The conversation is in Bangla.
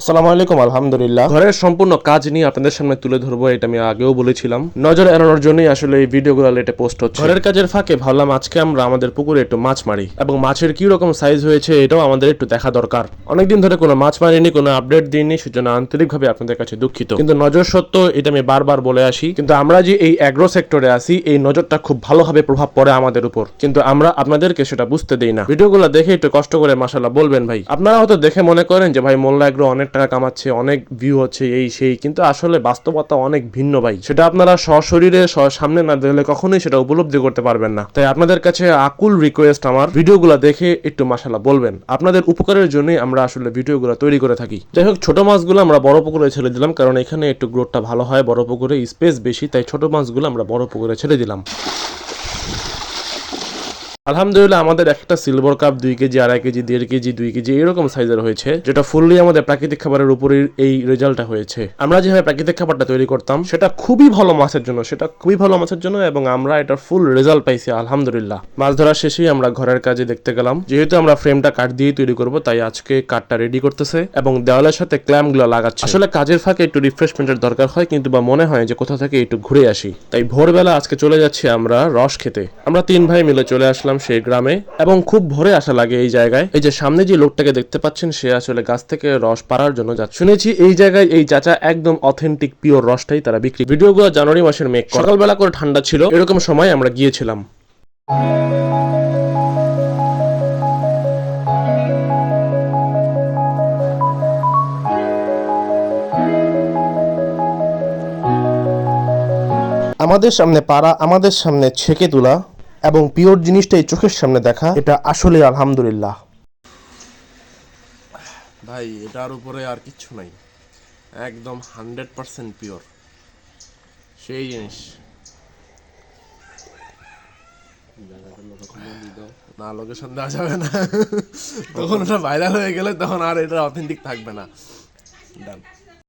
আসসালামু আলাইকুম। আলহামদুলিল্লাহ, ঘরের সম্পূর্ণ কাজ নিয়ে আপনাদের সামনে তুলে ধরবো, এটা আমি আগেও বলেছিলাম। নজর এড়ানোর জন্যই আসলে এই ভিডিওগুলো লেটে পোস্ট হচ্ছে। ঘরের কাজের ফাঁকে ভাবলাম আজকে আমরা আমাদের পুকুরে একটু মাছ মারি, এবং মাছের কি রকম সাইজ হয়েছে এটাও আমাদের একটু দেখা দরকার। অনেকদিন ধরে কোনো মাছ মারিনি, কোনো আপডেট দিইনি, সেজন্য আন্তরিকভাবে আপনাদের কাছে দুঃখিত। কিন্তু নজর সত্য, এটা আমি বারবার বলে আসি, কিন্তু আমরা যে এই অ্যাগ্রো সেক্টরে আছি, এই নজরটা খুব ভালোভাবে প্রভাব পড়ে আমাদের উপর, কিন্তু আমরা আপনাদেরকে সেটা বুঝতে দেই না। ভিডিওগুলো দেখে একটু কষ্ট করে মাশাআল্লাহ বলবেন ভাই। আপনারা হয়তো দেখে মনে করেন যে ভাই মোল্লা এগ্রো অনেক টাকা কামাচ্ছে, অনেক ভিউ হচ্ছে, এই সেই, কিন্তু আসলে বাস্তবতা অনেক ভিন্ন ভাই। সেটা আপনারা সশরীরে সামনে না দেখলে কখনোই সেটা উপলব্ধি করতে পারবেন না। তাই আপনাদের কাছে আকুল রিকোয়েস্ট, আমার ভিডিওগুলো দেখে একটু মাশাআল্লাহ বলবেন। আপনাদের উপকারের জন্যই আমরা আসলে ভিডিওগুলো তৈরি করে থাকি। যাই হোক, ছোট মাছগুলো আমরা বড় পুকুরে ছেড়ে দিলাম, কারণ এখানে একটু গ্রোথটা ভালো হয়, বড় পুকুরে স্পেস বেশি, তাই ছোট মাছগুলো আমরা বড় পুকুরে ছেড়ে দিলাম। আলহামদুলিল্লাহ, আমাদের একটা silver cup 2 KG, 2.5 KG, 1.5 KG, 2 KG এরকম সাইজের হয়েছে, যেটা ফুললি আমাদের প্রাকৃতিক খাবারের উপরে এই রেজাল্টটা হয়েছে। আমরা যেভাবে প্রাকৃতিক খাবারটা তৈরি করতাম সেটা খুবই ভালো মাছের জন্য, এবং আমরা এটার ফুল রেজাল্ট পাইছি আলহামদুলিল্লাহ। মাছ ধরার শেষেই আমরা ঘরের কাজে দেখতে গেলাম। যেহেতু আমরা ফ্রেমটা কাঠ দিয়ে তৈরি করব, তাই আজকে কাঠটা রেডি করতেছে এবং দেওয়ালের সাথে ক্ল্যাম্পগুলো লাগাচ্ছে। আসলে কাজের ফাঁকে একটু রিফ্রেশমেন্টের দরকার হয়, কিন্তু বা মনে হয় যে কোথা থেকে একটু ঘুরে আসি, তাই ভোরবেলা আজকে চলে যাচ্ছি আমরা রস খেতে। আমরা 3 ভাই মিলে চলে আসলাম সেই গ্রামে, এবং খুব ভোরে আসা লাগে এই জায়গায়। এই যে সামনে যে লোকটাকে দেখতে পাচ্ছেন, সে আসলে গাছ থেকে রস পাড়ার জন্য যাচ্ছে। শুনেছি এই জায়গায় এই চাচা একদম অথেন্টিক পিওর রসটাই তারা বিক্রি। ভিডিওগুলো জানুয়ারি মাসের মেঘ, সকালবেলা করে ঠান্ডা ছিল, এরকম সময় আমরা গিয়েছিলাম। আমাদের সামনে পাড়া, আমাদের সামনে ছেকে তোলা, এবং পিওর জিনিসটাই চোখের সামনে দেখা, এটা আসলে আলহামদুলিল্লাহ ভাই। এটার উপরে আর কিচ্ছু নাই, একদম 100% পিওর সেই জিনিস। না, লোকেশন দেওয়া যাবে না, তখন ওটা ভাইরাল হয়ে গেলে তখন আর এটা অথেন্টিক থাকবে না। ডান।